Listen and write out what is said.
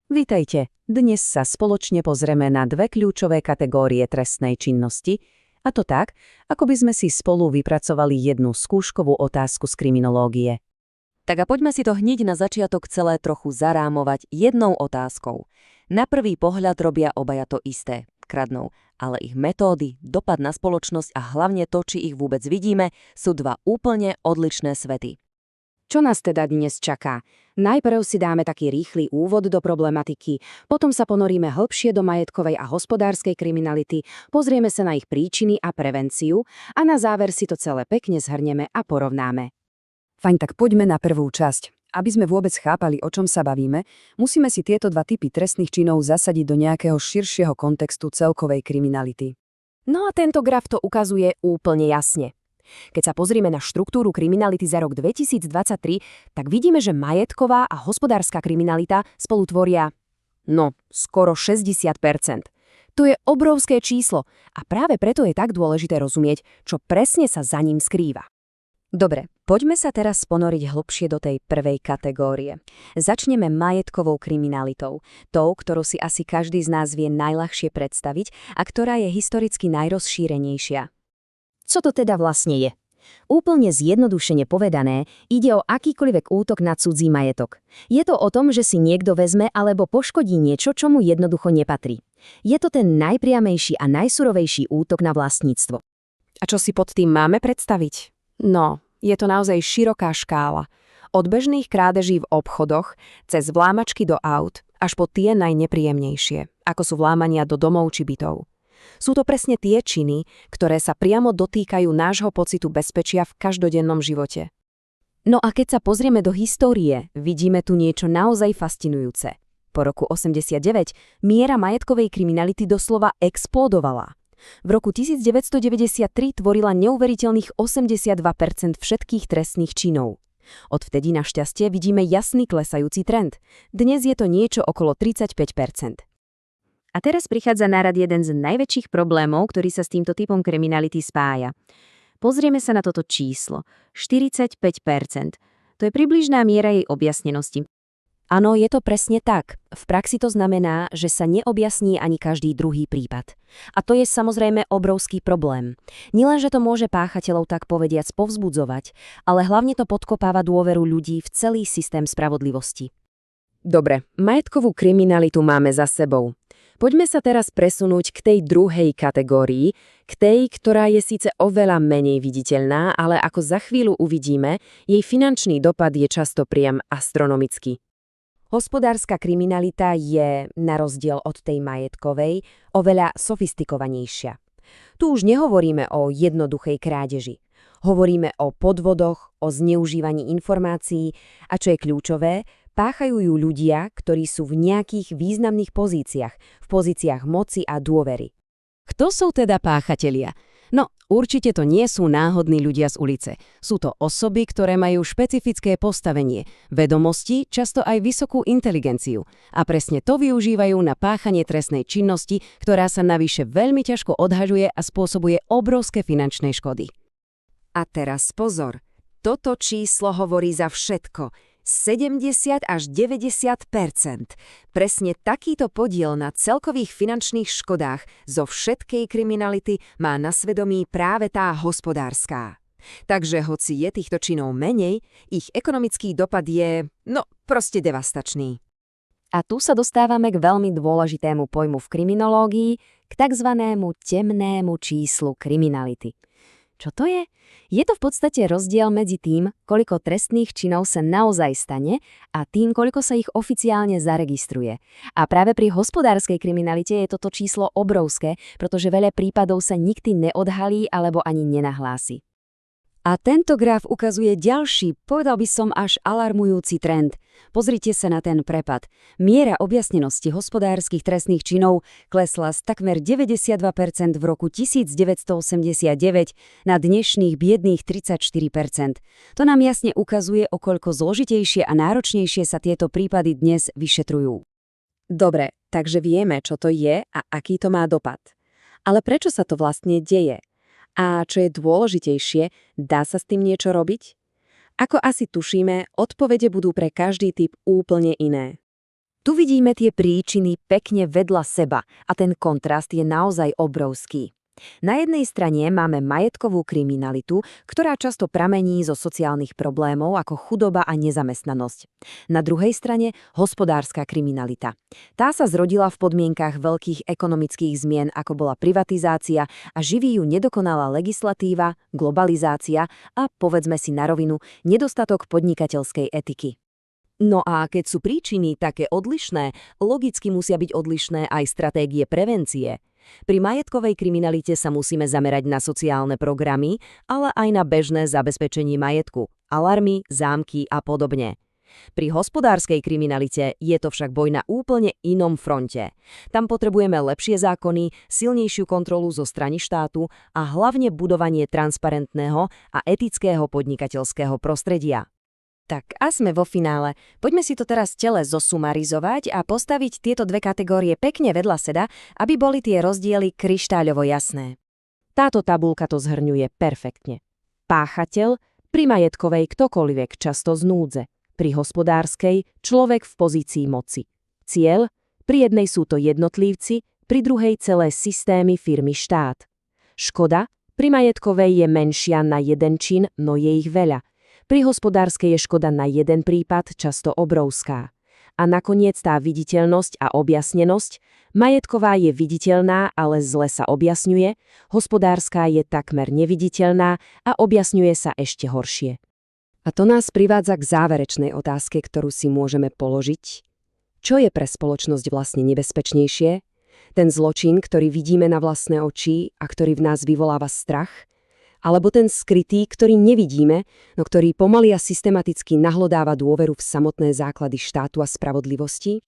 Vítajte. Dnes sa spoločne pozrieme na dve kľúčové kategórie trestnej činnosti, a to tak, ako by sme si spolu vypracovali jednu skúškovú otázku z kriminológie. Tak a poďme si to hneď na začiatok celé trochu zarámovať jednou otázkou. Na prvý pohľad robia obaja to isté, kradnú, ale ich metódy, dopad na spoločnosť a hlavne to, či ich vôbec vidíme, sú dva úplne odlišné svety. Čo nás teda dnes čaká? Najprv si dáme taký rýchly úvod do problematiky, potom sa ponoríme hĺbšie do majetkovej a hospodárskej kriminality, pozrieme sa na ich príčiny a prevenciu a na záver si to celé pekne zhrnieme a porovnáme. Fajn, tak poďme na prvú časť. Aby sme vôbec chápali, o čom sa bavíme, musíme si tieto dva typy trestných činov zasadiť do nejakého širšieho kontextu celkovej kriminality. No a tento graf to ukazuje úplne jasne. Keď sa pozrieme na štruktúru kriminality za rok 2023, tak vidíme, že majetková a hospodárska kriminalita spolu tvoria, skoro 60%. To je obrovské číslo a práve preto je tak dôležité rozumieť, čo presne sa za ním skrýva. Dobre, poďme sa teraz ponoriť hlbšie do tej prvej kategórie. Začneme majetkovou kriminalitou, tou, ktorú si asi každý z nás vie najľahšie predstaviť a ktorá je historicky najrozšírenejšia. Co to teda vlastne je? Úplne zjednodušene povedané, ide o akýkoľvek útok na cudzí majetok. Je to o tom, že si niekto vezme alebo poškodí niečo, čo mu jednoducho nepatrí. Je to ten najpriamejší a najsurovejší útok na vlastníctvo. A čo si pod tým máme predstaviť? Je to naozaj široká škála. Od bežných krádeží v obchodoch, cez vlámačky do aut, až po tie najnepríjemnejšie, ako sú vlámania do domov či bytov. Sú to presne tie činy, ktoré sa priamo dotýkajú nášho pocitu bezpečia v každodennom živote. No a keď sa pozrieme do histórie, vidíme tu niečo naozaj fascinujúce. Po roku 89 miera majetkovej kriminality doslova explodovala. V roku 1993 tvorila neuveriteľných 82% všetkých trestných činov. Odvtedy našťastie vidíme jasný klesajúci trend. Dnes je to niečo okolo 35%. A teraz prichádza na rad jeden z najväčších problémov, ktorý sa s týmto typom kriminality spája. Pozrieme sa na toto číslo. 45%. To je približná miera jej objasnenosti. Áno, je to presne tak. V praxi to znamená, že sa neobjasní ani každý druhý prípad. A to je samozrejme obrovský problém. Nielenže to môže páchateľov tak povediac povzbudzovať, ale hlavne to podkopáva dôveru ľudí v celý systém spravodlivosti. Dobre, majetkovú kriminalitu máme za sebou. Poďme sa teraz presunúť k tej druhej kategórii, k tej, ktorá je síce oveľa menej viditeľná, ale ako za chvíľu uvidíme, jej finančný dopad je často priam astronomický. Hospodárska kriminalita je, na rozdiel od tej majetkovej, oveľa sofistikovanejšia. Tu už nehovoríme o jednoduchej krádeži. Hovoríme o podvodoch, o zneužívaní informácií a čo je kľúčové, páchajú ju ľudia, ktorí sú v nejakých významných pozíciách, v pozíciách moci a dôvery. Kto sú teda páchatelia? Určite to nie sú náhodní ľudia z ulice. Sú to osoby, ktoré majú špecifické postavenie, vedomosti, často aj vysokú inteligenciu. A presne to využívajú na páchanie trestnej činnosti, ktorá sa navyše veľmi ťažko odhaľuje a spôsobuje obrovské finančné škody. A teraz pozor, toto číslo hovorí za všetko. 70 až 90%. Presne takýto podiel na celkových finančných škodách zo všetkej kriminality má na svedomí práve tá hospodárska. Takže hoci je týchto činov menej, ich ekonomický dopad je, proste devastačný. A tu sa dostávame k veľmi dôležitému pojmu v kriminológii, k takzvanému temnému číslu kriminality. Čo to je? Je to v podstate rozdiel medzi tým, koľko trestných činov sa naozaj stane a tým, koľko sa ich oficiálne zaregistruje. A práve pri hospodárskej kriminalite je toto číslo obrovské, pretože veľa prípadov sa nikdy neodhalí alebo ani nenahlási. A tento graf ukazuje ďalší, povedal by som až alarmujúci trend. Pozrite sa na ten prepad. Miera objasnenosti hospodárskych trestných činov klesla z takmer 92% v roku 1989 na dnešných biedných 34%. To nám jasne ukazuje, o koľko zložitejšie a náročnejšie sa tieto prípady dnes vyšetrujú. Dobre, takže vieme, čo to je a aký to má dopad. Ale prečo sa to vlastne deje? A čo je dôležitejšie, dá sa s tým niečo robiť? Ako asi tušíme, odpovede budú pre každý typ úplne iné. Tu vidíme tie príčiny pekne vedľa seba a ten kontrast je naozaj obrovský. Na jednej strane máme majetkovú kriminalitu, ktorá často pramení zo sociálnych problémov ako chudoba a nezamestnanosť. Na druhej strane hospodárska kriminalita. Tá sa zrodila v podmienkach veľkých ekonomických zmien, ako bola privatizácia a živí ju nedokonalá legislatíva, globalizácia a, povedzme si na rovinu, nedostatok podnikateľskej etiky. No a keď sú príčiny také odlišné, logicky musia byť odlišné aj stratégie prevencie. Pri majetkovej kriminalite sa musíme zamerať na sociálne programy, ale aj na bežné zabezpečenie majetku, alarmy, zámky a podobne. Pri hospodárskej kriminalite je to však boj na úplne inom fronte. Tam potrebujeme lepšie zákony, silnejšiu kontrolu zo strany štátu a hlavne budovanie transparentného a etického podnikateľského prostredia. Tak a sme vo finále. Poďme si to teraz tele zosumarizovať a postaviť tieto dve kategórie pekne vedľa seba, aby boli tie rozdiely kryštáľovo jasné. Táto tabuľka to zhrňuje perfektne. Páchateľ, pri majetkovej ktokoľvek, často z núdze. Pri hospodárskej človek v pozícii moci. Cieľ, pri jednej sú to jednotlivci, pri druhej celé systémy firmy štát. Škoda, pri majetkovej je menšia na jeden čin, no je ich veľa. Pri hospodárskej je škoda na jeden prípad často obrovská. A nakoniec tá viditeľnosť a objasnenosť. Majetková je viditeľná, ale zle sa objasňuje, hospodárska je takmer neviditeľná a objasňuje sa ešte horšie. A to nás privádza k záverečnej otázke, ktorú si môžeme položiť. Čo je pre spoločnosť vlastne nebezpečnejšie? Ten zločin, ktorý vidíme na vlastné oči a ktorý v nás vyvoláva strach? Alebo ten skrytý, ktorý nevidíme, no ktorý pomaly a systematicky nahlodáva dôveru v samotné základy štátu a spravodlivosti?